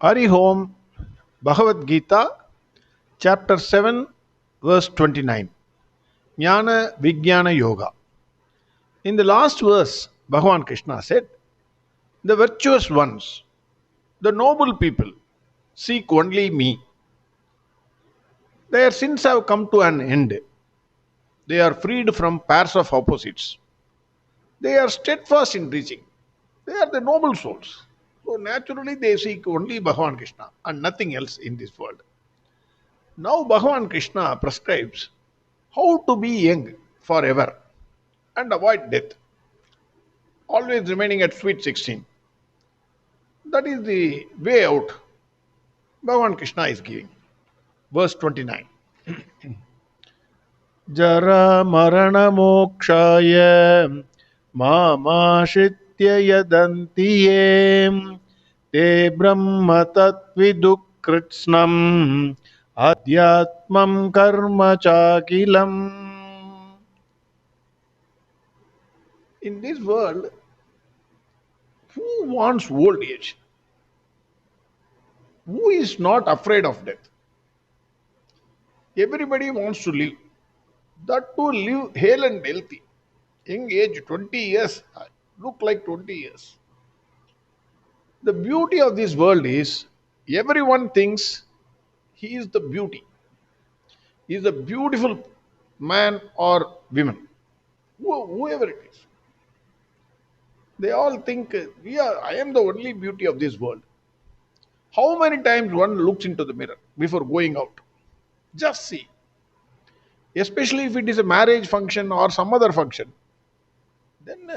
Hari Om, Bhagavad Gita, chapter 7, verse 29. Jnana Vijnana Yoga. In the last verse, Bhagwan Krishna said, the virtuous ones, the noble people, seek only me. Their sins have come to an end. They are freed from pairs of opposites. They are steadfast in reaching. They are the noble souls. So naturally they seek only Bhagwan Krishna and nothing else in this world. Now Bhagwan Krishna prescribes how to be young forever and avoid death, always remaining at sweet 16. That is the way out Bhagwan Krishna is giving. Verse 29. Jara marana mokshaya mamashitya yadanti te brahma tatvidukkritsnam adhyatmam karma chakilam. In this world, who wants old age? Who is not afraid of death? Everybody wants to live. That to live hale and healthy. Young age, 20 years, look like 20 years. The beauty of this world is everyone thinks he is the beauty. He is a beautiful man or woman, whoever it is. They all think I am the only beauty of this world. How many times one looks into the mirror before going out? Just see. Especially if it is a marriage function or some other function. Then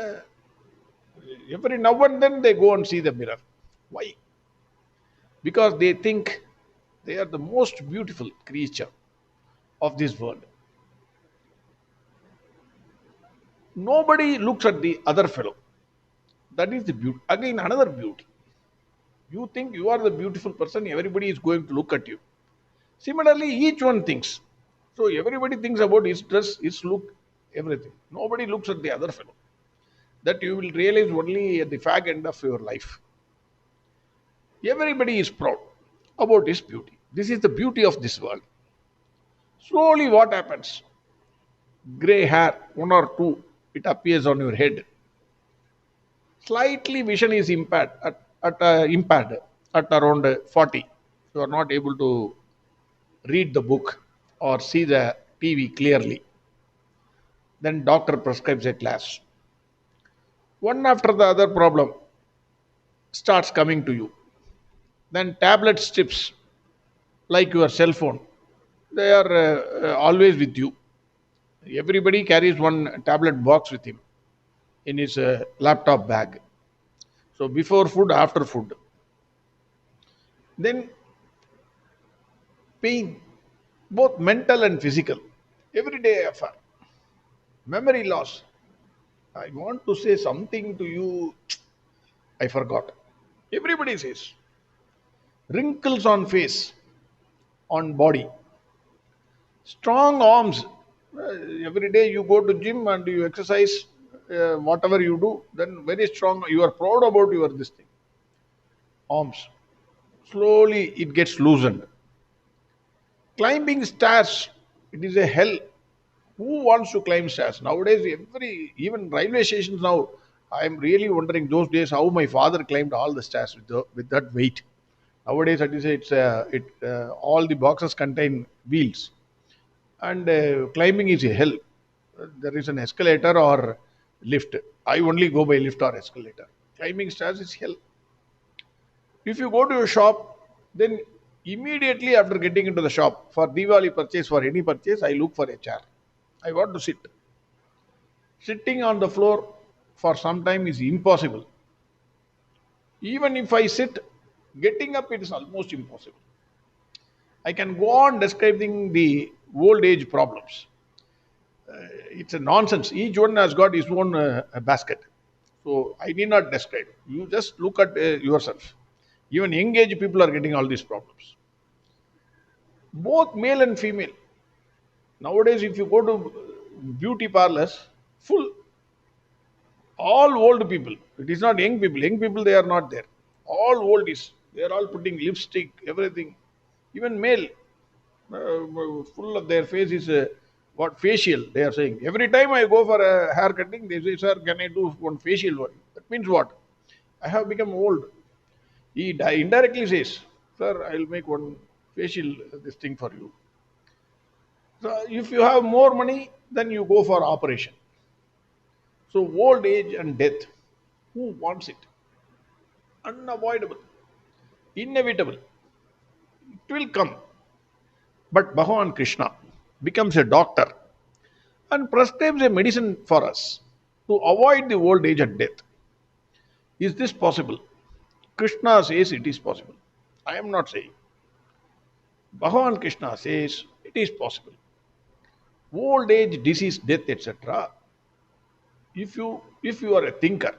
every now and then they go and see the mirror. Why? Because they think they are the most beautiful creature of this world. Nobody looks at the other fellow. That is the beauty. Again, another beauty. You think you are the beautiful person, everybody is going to look at you. Similarly, each one thinks. So everybody thinks about his dress, his look, everything. Nobody looks at the other fellow. That you will realize only at the fag end of your life. Everybody is proud about his beauty. This is the beauty of this world. Slowly what happens? Grey hair, one or two, it appears on your head. Slightly vision is impaired at around 40. You are not able to read the book or see the TV clearly. Then doctor prescribes a glass. One after the other problem starts coming to you. Then tablet strips, like your cell phone, they are always with you. Everybody carries one tablet box with him in his laptop bag. So before food, after food. Then pain, both mental and physical, everyday affair. Memory loss. I want to say something to you, I forgot. Everybody says. Wrinkles on face, on body. Strong arms. Every day you go to gym and you exercise, whatever you do, then very strong. You are proud about your this thing. Arms. Slowly it gets loosened. Climbing stairs, it is a hell. Who wants to climb stairs? Nowadays, even railway stations now, I am really wondering those days how my father climbed all the stairs with that weight. Nowadays, all the boxes contain wheels, and climbing is a hell. There is an escalator or lift. I only go by lift or escalator. Climbing stairs is hell. If you go to a shop, then immediately after getting into the shop for Diwali purchase, for any purchase, I look for a chair. I want to sit. Sitting on the floor for some time is impossible. Even if I sit, getting up it is almost impossible. I can go on describing the old age problems. It's a nonsense. Each one has got his own basket. So I need not describe. You just look at yourself. Even young age people are getting all these problems. Both male and female. Nowadays, if you go to beauty parlors, full, all old people. It is not young people. Young people, they are not there. All old is They are all putting lipstick, everything. Even male, full of their face is what facial. They are saying every time I go for a hair cutting, they say, "Sir, can I do one facial one?" That means what? I have become old. He indirectly says, "Sir, I'll make one facial this thing for you." So if you have more money, then you go for operation. So old age and death, who wants it? Unavoidable, inevitable. It will come. But Bhagwan Krishna becomes a doctor and prescribes a medicine for us to avoid the old age and death. Is this possible? Krishna says it is possible. I am not saying. Bhagwan Krishna says it is possible. Old age, disease, death, etc. If you are a thinker,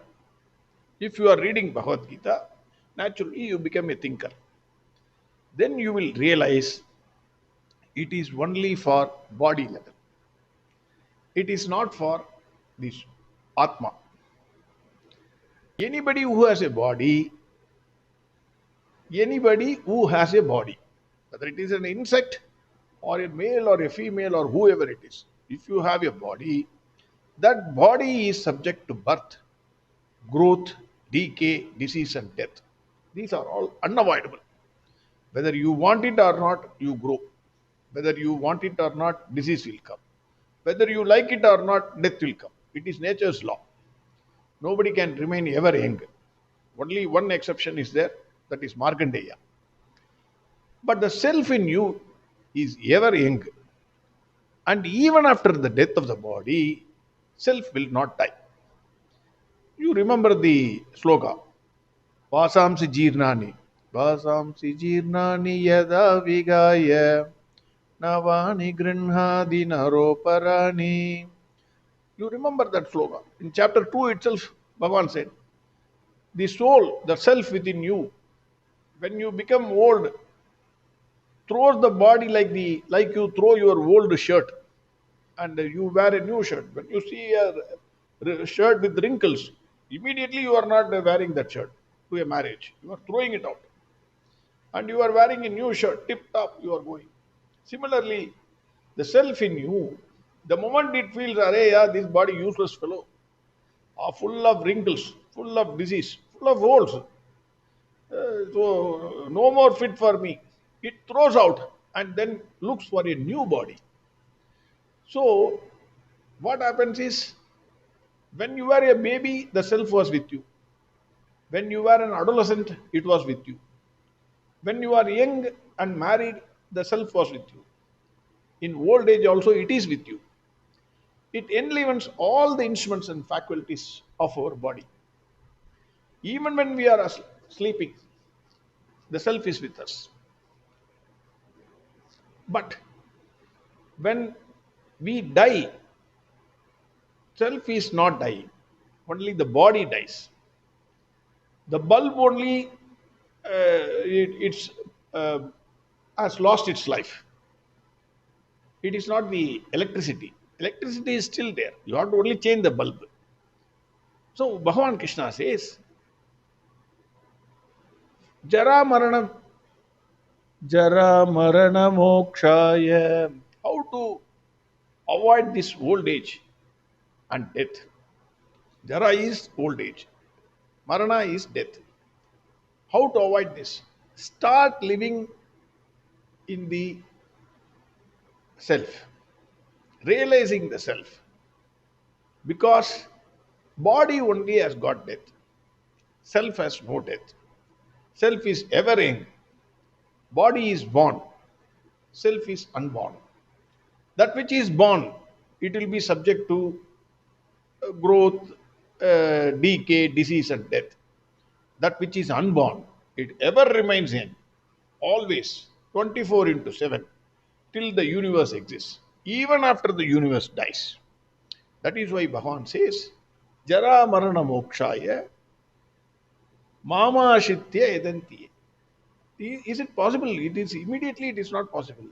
if you are reading Bhagavad Gita, naturally you become a thinker. Then you will realize it is only for body level. It is not for this Atma. Anybody who has a body, anybody who has a body, whether it is an insect or a male or a female or whoever it is, if you have a body, that body is subject to birth, growth, decay, disease, and death. These are all unavoidable. Whether you want it or not, you grow. Whether you want it or not, disease will come. Whether you like it or not, death will come. It is nature's law. Nobody can remain ever young. Only one exception is there, that is Markandeya. But the self in you is ever young. And even after the death of the body, self will not die. You remember the sloka, Vasamsi Jirnani. Vasamsi Jirnani Yada Vigaya Navani Grinhadi Naroparani. You remember that sloka. In chapter 2 itself, Bhagavan said, the soul, the self within you, when you become old, throws the body like you throw your old shirt and you wear a new shirt. When you see a shirt with wrinkles, immediately you are not wearing that shirt to a marriage. You are throwing it out. And you are wearing a new shirt, tip top, you are going. Similarly, the self in you, the moment it feels, "Arey, yeah, this body useless fellow, full of wrinkles, full of disease, full of holes, so no more fit for me," it throws out and then looks for a new body. So, what happens is, when you were a baby, the self was with you. When you were an adolescent, it was with you. When you are young and married, the self was with you. In old age also, it is with you. It enlivens all the instruments and faculties of our body. Even when we are sleeping, the self is with us. But when we die, self is not dying. Only the body dies. The bulb only it's has lost its life. It is not the electricity. Electricity is still there. You have to only change the bulb. So Bhagavan Krishna says, Jara Marana Jara Marana Mokshaya. How to avoid this old age and death? Jara is old age. Marana is death. How to avoid this? Start living in the self, realizing the self. Because body only has got death. Self has no death. Self is ever young. Body is born. Self is unborn. That which is born, it will be subject to growth, decay, disease, and death. That which is unborn, it ever remains young. Always, 24 into 7, till the universe exists. Even after the universe dies. That is why Bhagavan says, Jara Marana Mokshaya Mama Ashitya Edantiye. Is it possible? It is immediately, it is not possible.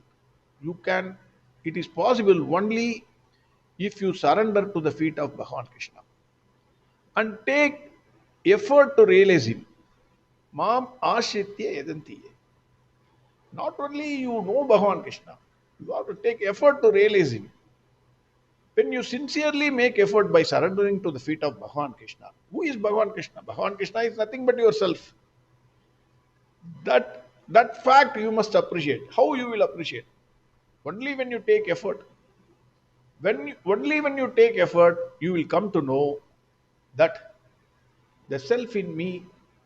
You can, it is possible only if you surrender to the feet of Bhagavan Krishna and take effort to realize him. Mam ashritya yadantiye. Not only you know Bhagwan Krishna, you have to take effort to realize him. When you sincerely make effort by surrendering to the feet of Bhagwan Krishna, who is Bhagwan Krishna? Bhagwan Krishna is nothing but yourself. That fact you must appreciate. How you will appreciate? Only when you take effort. Only when you take effort, you will come to know that the self in me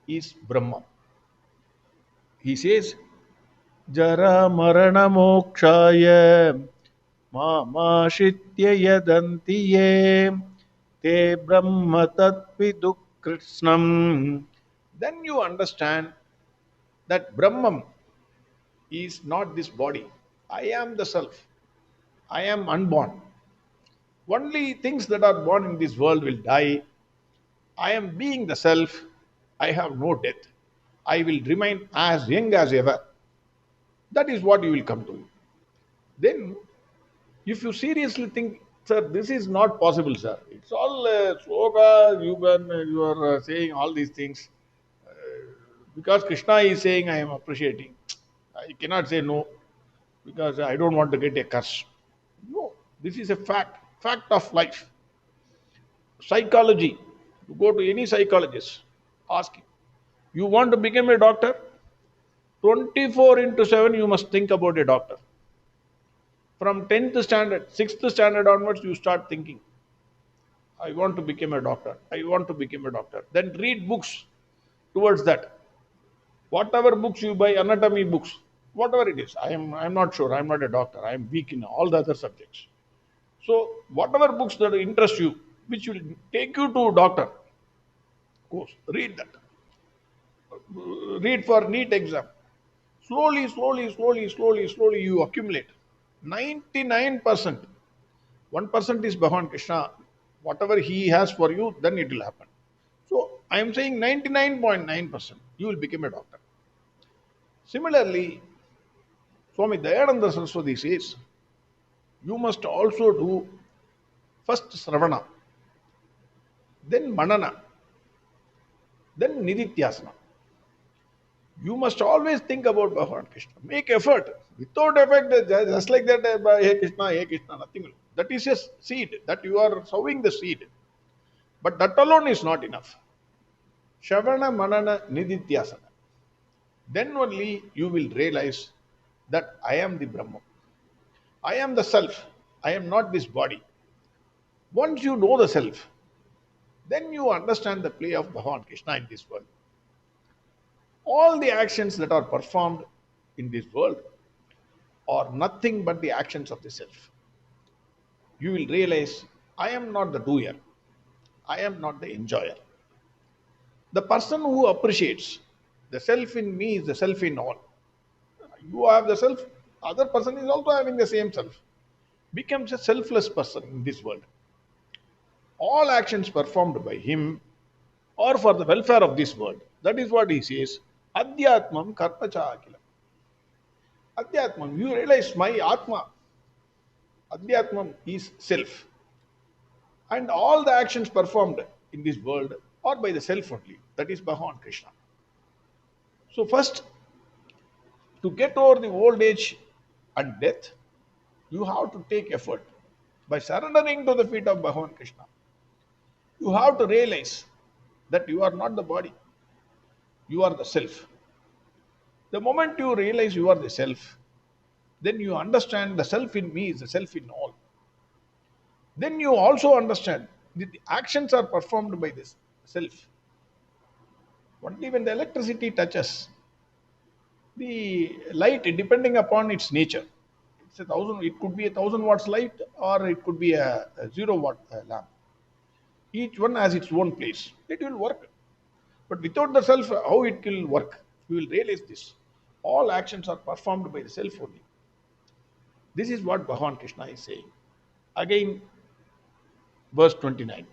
is Brahma. He says, Jara Marana Mokshaya Mamashitya Yadanti Ye Te Brahma Tatvidu Krishnam. Then you understand that Brahman is not this body. I am the self. I am unborn. Only things that are born in this world will die. I am being the self. I have no death. I will remain as young as ever. That is what you will come to. Then, if you seriously think, sir, this is not possible, sir. It's all sloga, you are saying all these things. Because Krishna is saying, I am appreciating. I cannot say no because I don't want to get a curse. No, this is a fact of life. Psychology. You go to any psychologist, ask him, you want to become a doctor? 24 into 7, you must think about a doctor. From 10th standard, 6th standard onwards, you start thinking, I want to become a doctor. I want to become a doctor. Then read books towards that. Whatever books you buy, anatomy books, whatever it is, I'm not sure. I'm not a doctor. I'm weak in all the other subjects. So, whatever books that interest you, which will take you to doctor, course, read that. Read for NEET exam. Slowly, you accumulate. 99%. 1% is Bhagwan Krishna. Whatever he has for you, then it will happen. So, I am saying 99.9%, you will become a doctor. Similarly, Swami Dayananda Saraswati says, you must also do first Sravana, then Manana, then Nidithyasana. You must always think about Bhagwan Krishna. Make effort. Without effort, just like that, Hey Krishna, nothing will. That is a seed, that you are sowing the seed. But that alone is not enough. Shavana, Manana, Nidithyasana. Then only you will realize that I am the Brahman. I am the self. I am not this body. Once you know the self, then you understand the play of Bhagwan Krishna in this world. All the actions that are performed in this world are nothing but the actions of the self. You will realize, I am not the doer. I am not the enjoyer. The person who appreciates the self in me is the self in all. You have the self, other person is also having the same self. Becomes a selfless person in this world. All actions performed by him are for the welfare of this world. That is what he says. Adhyatmam karma cha akilam. Adhyatmam, you realize my Atma. Adhyatmam is self. And all the actions performed in this world are by the self only. That is Bhagwan Krishna. So first, to get over the old age and death, you have to take effort by surrendering to the feet of Bhagwan Krishna. You have to realize that you are not the body. You are the self. The moment you realize you are the self, then you understand the self in me is the self in all. Then you also understand that the actions are performed by this self. Only when the electricity touches the light, depending upon its nature, it could be a 1,000 watts light or it could be a 0 watt lamp. Each one has its own place. It will work. But without the self, how it will work? You will realize this. All actions are performed by the self only. This is what Bhagwan Krishna is saying. Again, verse 29.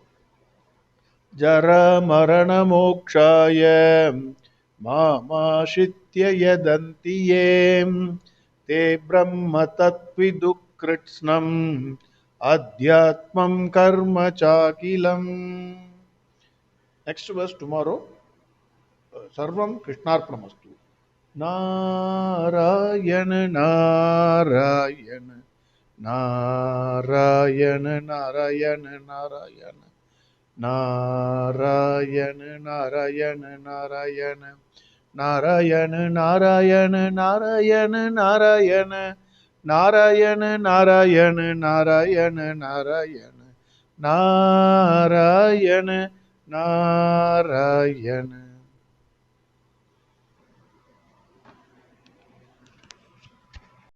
Jara marana mokshaya mamashitya yadanti yem te brahma tatvidu kritsnam adhyatmam karma chakilam. Next verse tomorrow. Sarvam Krishnarpanamastu. Narayana Narayana Narayana Narayana Narayana Narayana Narayana Narayana Narayana Narayana Narayana Narayana Narayana Narayana Narayana Narayana Narayana Narayana